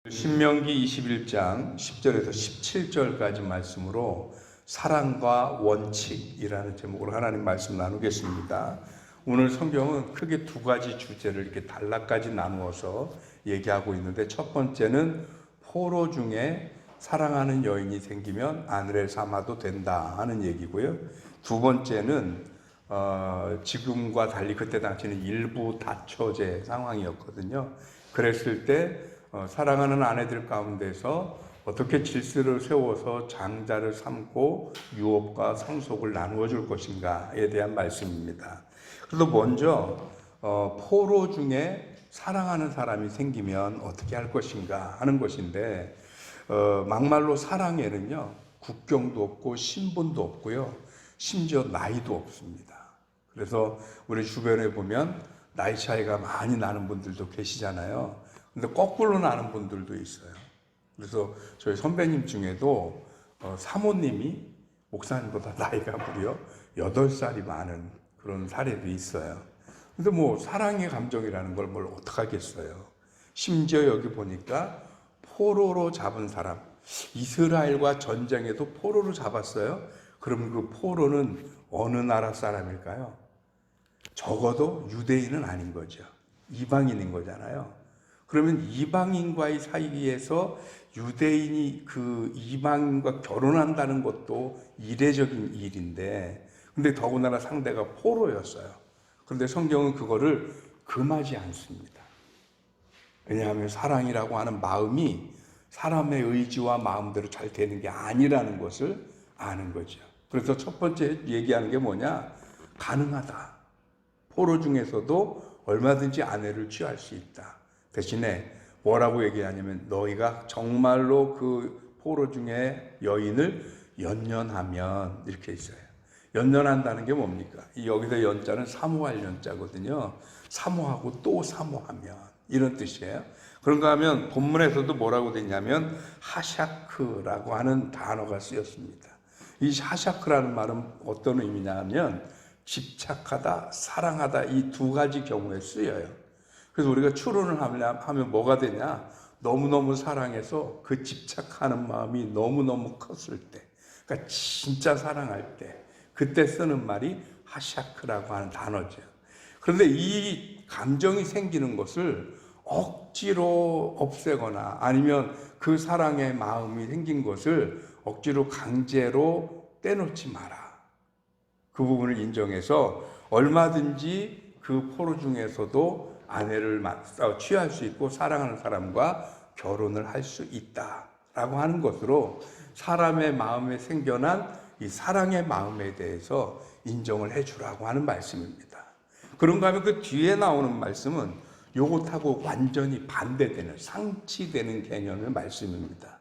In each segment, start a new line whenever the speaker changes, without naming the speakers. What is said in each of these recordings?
신명기 21장 10절에서 17절까지 말씀으로 사랑과 원칙이라는 제목으로 하나님 말씀 나누겠습니다. 오늘 성경은 크게 두 가지 주제를 이렇게 단락까지 나누어서 얘기하고 있는데, 첫 번째는 포로 중에 사랑하는 여인이 생기면 아내를 삼아도 된다 하는 얘기고요. 두 번째는 지금과 달리 그때 당시는 일부 다처제 상황이었거든요. 그랬을 때 사랑하는 아내들 가운데서 어떻게 질서를 세워서 장자를 삼고 유업과 상속을 나누어 줄 것인가에 대한 말씀입니다. 그래서 먼저 포로 중에 사랑하는 사람이 생기면 어떻게 할 것인가 하는 것인데, 막말로 사랑에는요 국경도 없고 신분도 없고요, 심지어 나이도 없습니다. 그래서 우리 주변에 보면 나이 차이가 많이 나는 분들도 계시잖아요. 근데 거꾸로 나는 분들도 있어요. 그래서 저희 선배님 중에도 사모님이 목사님보다 나이가 무려 8살이 많은 그런 사례도 있어요. 근데 뭐 사랑의 감정이라는 걸 뭘 어떡하겠어요. 심지어 여기 보니까 포로로 잡은 사람, 이스라엘과 전쟁에도 포로로 잡았어요. 그럼 그 포로는 어느 나라 사람일까요? 적어도 유대인은 아닌 거죠. 이방인인 거잖아요. 그러면 이방인과의 사이에서 유대인이 그 이방인과 결혼한다는 것도 이례적인 일인데, 근데 더군다나 상대가 포로였어요. 그런데 성경은 그거를 금하지 않습니다. 왜냐하면 사랑이라고 하는 마음이 사람의 의지와 마음대로 잘 되는 게 아니라는 것을 아는 거죠. 그래서 첫 번째 얘기하는 게 뭐냐? 가능하다. 포로 중에서도 얼마든지 아내를 취할 수 있다. 대신에 뭐라고 얘기하냐면, 너희가 정말로 그 포로 중에 여인을 연연하면, 이렇게 있어요. 연연한다는 게 뭡니까? 여기서 연자는 사모할 연자거든요. 사모하고 또 사모하면, 이런 뜻이에요. 그런가 하면 본문에서도 뭐라고 되냐면 하샤크라고 하는 단어가 쓰였습니다. 이 하샤크라는 말은 어떤 의미냐 하면 집착하다, 사랑하다, 이 두 가지 경우에 쓰여요. 그래서 우리가 추론을 하면 뭐가 되냐? 너무너무 사랑해서 그 집착하는 마음이 너무너무 컸을 때, 그러니까 진짜 사랑할 때, 그때 쓰는 말이 하샤크라고 하는 단어죠. 그런데 이 감정이 생기는 것을 억지로 없애거나 아니면 그 사랑의 마음이 생긴 것을 억지로 강제로 떼놓지 마라. 그 부분을 인정해서 얼마든지 그 포로 중에서도 아내를 취할 수 있고 사랑하는 사람과 결혼을 할 수 있다라고 하는 것으로 사람의 마음에 생겨난 이 사랑의 마음에 대해서 인정을 해주라고 하는 말씀입니다. 그런가 하면 그 뒤에 나오는 말씀은 요것하고 완전히 반대되는, 상치되는 개념의 말씀입니다.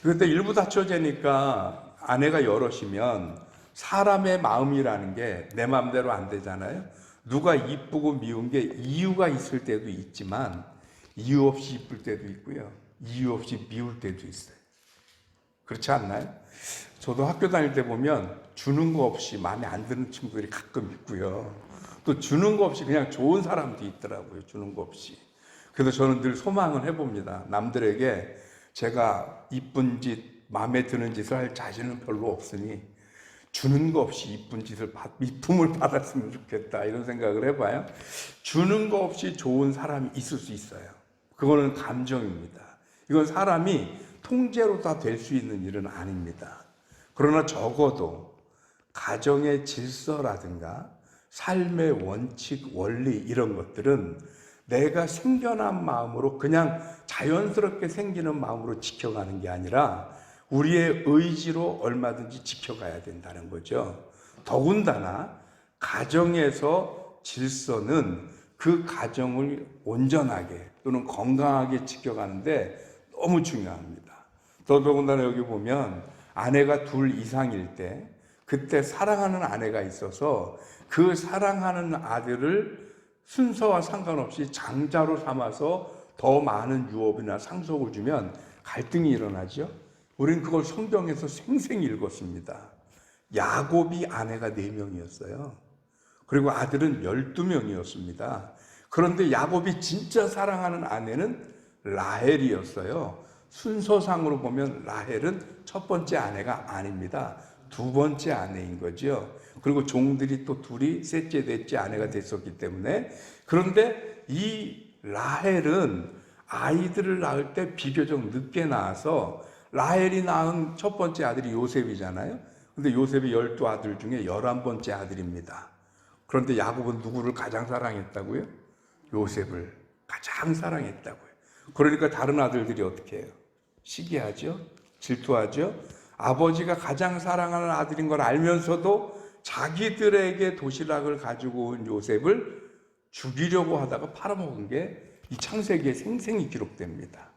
그때 일부 다처제니까 아내가 여럿이면 사람의 마음이라는 게 내 마음대로 안 되잖아요. 누가 이쁘고 미운 게 이유가 있을 때도 있지만 이유 없이 이쁠 때도 있고요, 이유 없이 미울 때도 있어요. 그렇지 않나요? 저도 학교 다닐 때 보면 주는 거 없이 마음에 안 드는 친구들이 가끔 있고요, 또 주는 거 없이 그냥 좋은 사람도 있더라고요. 주는 거 없이. 그래서 저는 늘 소망을 해봅니다. 남들에게 제가 이쁜 짓, 마음에 드는 짓을 할 자신은 별로 없으니 주는 거 없이 이쁨을 받았으면 좋겠다, 이런 생각을 해봐요. 주는 거 없이 좋은 사람이 있을 수 있어요. 그거는 감정입니다. 이건 사람이 통째로 다 될 수 있는 일은 아닙니다. 그러나 적어도 가정의 질서라든가 삶의 원칙, 원리, 이런 것들은 내가 생겨난 마음으로 그냥 자연스럽게 생기는 마음으로 지켜가는 게 아니라 우리의 의지로 얼마든지 지켜가야 된다는 거죠. 더군다나 가정에서 질서는 그 가정을 온전하게 또는 건강하게 지켜가는데 너무 중요합니다. 더군다나 여기 보면 아내가 둘 이상일 때, 그때 사랑하는 아내가 있어서 그 사랑하는 아들을 순서와 상관없이 장자로 삼아서 더 많은 유업이나 상속을 주면 갈등이 일어나죠. 우리는 그걸 성경에서 생생히 읽었습니다. 야곱이 아내가 4명이었어요. 그리고 아들은 12명이었습니다. 그런데 야곱이 진짜 사랑하는 아내는 라헬이었어요. 순서상으로 보면 라헬은 첫 번째 아내가 아닙니다. 두 번째 아내인 거죠. 그리고 종들이 또 둘이 셋째, 넷째 아내가 됐었기 때문에. 그런데 이 라헬은 아이들을 낳을 때 비교적 늦게 낳아서, 라헬이 낳은 첫 번째 아들이 요셉이잖아요. 근데 요셉이 12아들 중에 11번째 아들입니다. 그런데 야곱은 누구를 가장 사랑했다고요? 요셉을 가장 사랑했다고요. 그러니까 다른 아들들이 어떻게 해요? 시기하죠? 질투하죠? 아버지가 가장 사랑하는 아들인 걸 알면서도 자기들에게 도시락을 가지고 온 요셉을 죽이려고 하다가 팔아먹은 게 이 창세기에 생생히 기록됩니다.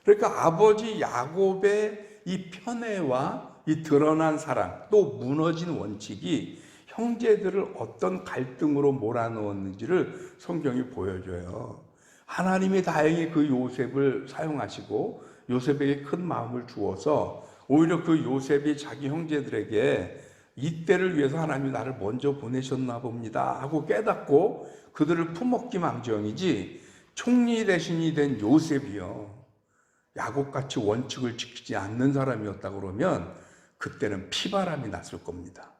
그러니까 아버지 야곱의 이 편애와 이 드러난 사랑, 또 무너진 원칙이 형제들을 어떤 갈등으로 몰아넣었는지를 성경이 보여줘요. 하나님이 다행히 그 요셉을 사용하시고 요셉에게 큰 마음을 주어서 오히려 그 요셉이 자기 형제들에게 이때를 위해서 하나님이 나를 먼저 보내셨나 봅니다 하고 깨닫고 그들을 품었기 망정이지, 총리 대신이 된 요셉이요, 야곱같이 원칙을 지키지 않는 사람이었다 그러면 그때는 피바람이 났을 겁니다.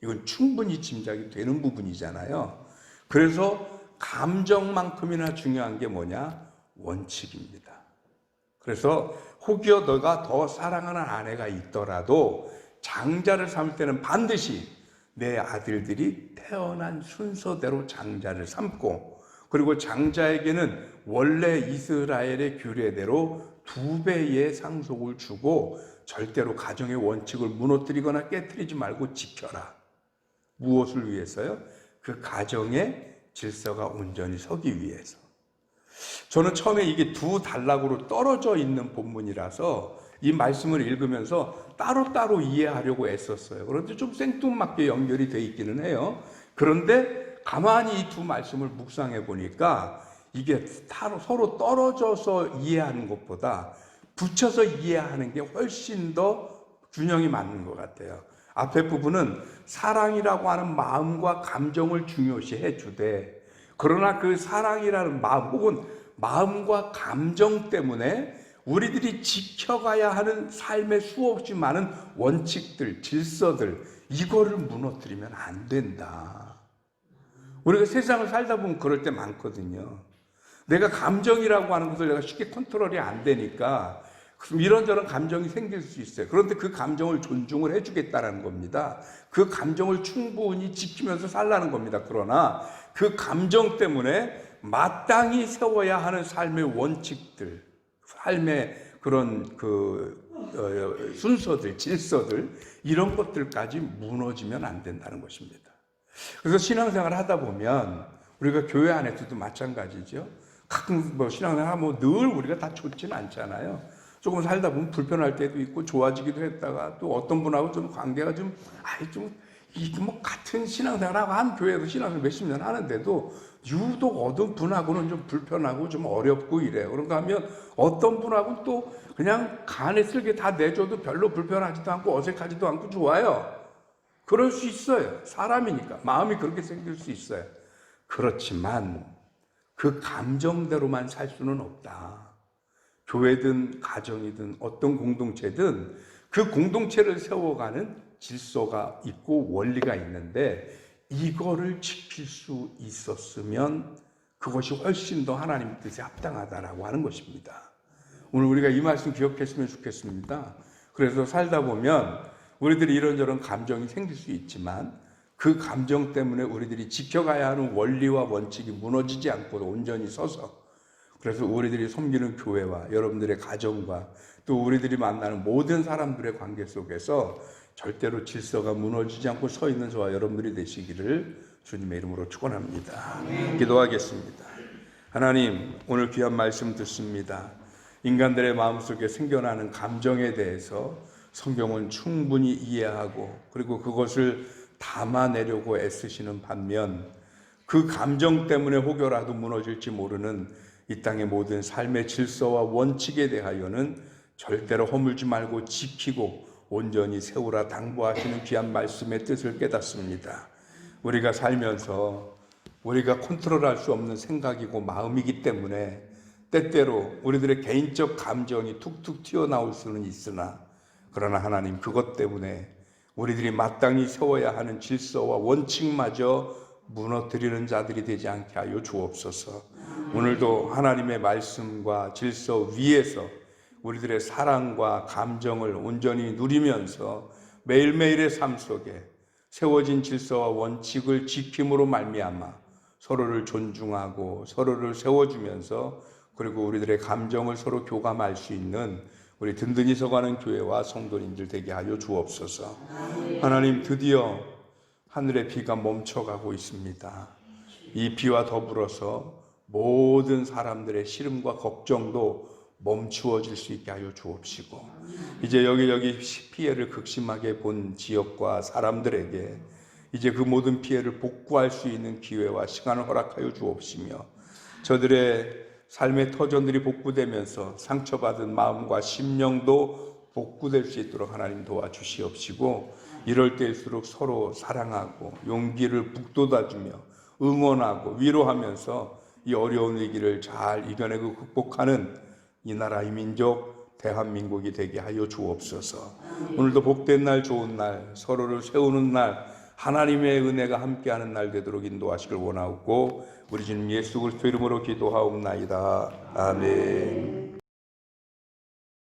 이건 충분히 짐작이 되는 부분이잖아요. 그래서 감정만큼이나 중요한 게 뭐냐? 원칙입니다. 그래서 혹여 너가 더 사랑하는 아내가 있더라도 장자를 삼을 때는 반드시 내 아들들이 태어난 순서대로 장자를 삼고, 그리고 장자에게는 원래 이스라엘의 규례대로 2배의 상속을 주고 절대로 가정의 원칙을 무너뜨리거나 깨뜨리지 말고 지켜라. 무엇을 위해서요? 그 가정의 질서가 온전히 서기 위해서. 저는 처음에 이게 두 단락으로 떨어져 있는 본문이라서 이 말씀을 읽으면서 따로따로 이해하려고 애썼어요. 그런데 좀 생뚱맞게 연결이 돼 있기는 해요. 그런데 가만히 이 두 말씀을 묵상해 보니까 이게 서로 떨어져서 이해하는 것보다 붙여서 이해하는 게 훨씬 더 균형이 맞는 것 같아요. 앞에 부분은 사랑이라고 하는 마음과 감정을 중요시해 주되, 그러나 그 사랑이라는 마음 혹은 마음과 감정 때문에 우리들이 지켜가야 하는 삶의 수없이 많은 원칙들, 질서들, 이거를 무너뜨리면 안 된다. 우리가 세상을 살다 보면 그럴 때 많거든요. 내가 감정이라고 하는 것을 내가 쉽게 컨트롤이 안 되니까 이런저런 감정이 생길 수 있어요. 그런데 그 감정을 존중을 해주겠다는 겁니다. 그 감정을 충분히 지키면서 살라는 겁니다. 그러나 그 감정 때문에 마땅히 세워야 하는 삶의 원칙들, 삶의 그런 순서들, 질서들, 이런 것들까지 무너지면 안 된다는 것입니다. 그래서 신앙생활을 하다 보면 우리가 교회 안에서도 마찬가지죠. 가끔 신앙생활 하면 늘 우리가 다 좋지는 않잖아요. 조금 살다 보면 불편할 때도 있고 좋아지기도 했다가 또 어떤 분하고 좀 관계가 같은 신앙생활하고 한 교회에서 신앙생활 몇십 년 하는데도 유독 어떤 분하고는 좀 불편하고 좀 어렵고 이래요. 그런가 하면 어떤 분하고는 또 그냥 간에 쓸게 다 내줘도 별로 불편하지도 않고 어색하지도 않고 좋아요. 그럴 수 있어요. 사람이니까. 마음이 그렇게 생길 수 있어요. 그렇지만 그 감정대로만 살 수는 없다. 교회든 가정이든 어떤 공동체든 그 공동체를 세워가는 질서가 있고 원리가 있는데, 이거를 지킬 수 있었으면 그것이 훨씬 더 하나님 뜻에 합당하다라고 하는 것입니다. 오늘 우리가 이 말씀 기억했으면 좋겠습니다. 그래서 살다 보면 우리들이 이런저런 감정이 생길 수 있지만 그 감정 때문에 우리들이 지켜가야 하는 원리와 원칙이 무너지지 않고 온전히 서서, 그래서 우리들이 섬기는 교회와 여러분들의 가정과 또 우리들이 만나는 모든 사람들의 관계 속에서 절대로 질서가 무너지지 않고 서 있는 저와 여러분들이 되시기를 주님의 이름으로 축원합니다. 기도하겠습니다. 하나님, 오늘 귀한 말씀 듣습니다. 인간들의 마음속에 생겨나는 감정에 대해서 성경은 충분히 이해하고 그리고 그것을 담아내려고 애쓰시는 반면, 그 감정 때문에 혹여라도 무너질지 모르는 이 땅의 모든 삶의 질서와 원칙에 대하여는 절대로 허물지 말고 지키고 온전히 세우라 당부하시는 귀한 말씀의 뜻을 깨닫습니다. 우리가 살면서 우리가 컨트롤할 수 없는 생각이고 마음이기 때문에 때때로 우리들의 개인적 감정이 툭툭 튀어나올 수는 있으나 그러나 하나님 그것 때문에 우리들이 마땅히 세워야 하는 질서와 원칙마저 무너뜨리는 자들이 되지 않게 하여 주옵소서. 오늘도 하나님의 말씀과 질서 위에서 우리들의 사랑과 감정을 온전히 누리면서 매일매일의 삶 속에 세워진 질서와 원칙을 지킴으로 말미암아 서로를 존중하고 서로를 세워주면서 그리고 우리들의 감정을 서로 교감할 수 있는 우리 든든히 서가는 교회와 성도님들 되게 하여 주옵소서. 하나님 드디어 하늘의 비가 멈춰가고 있습니다. 이 비와 더불어서 모든 사람들의 시름과 걱정도 멈추어질 수 있게 하여 주옵시고 이제 여기저기 피해를 극심하게 본 지역과 사람들에게 이제 그 모든 피해를 복구할 수 있는 기회와 시간을 허락하여 주옵시며 저들의 삶의 터전들이 복구되면서 상처받은 마음과 심령도 복구될 수 있도록 하나님 도와주시옵시고 이럴 때일수록 서로 사랑하고 용기를 북돋아주며 응원하고 위로하면서 이 어려운 위기를 잘 이겨내고 극복하는 이 나라 이 민족 대한민국이 되게 하여 주옵소서. 오늘도 복된 날 좋은 날 서로를 세우는 날 하나님의 은혜가 함께하는 날 되도록 인도하시길 원하옵고 우리 주님 예수 그리스도 이름으로 기도하옵나이다. 아멘.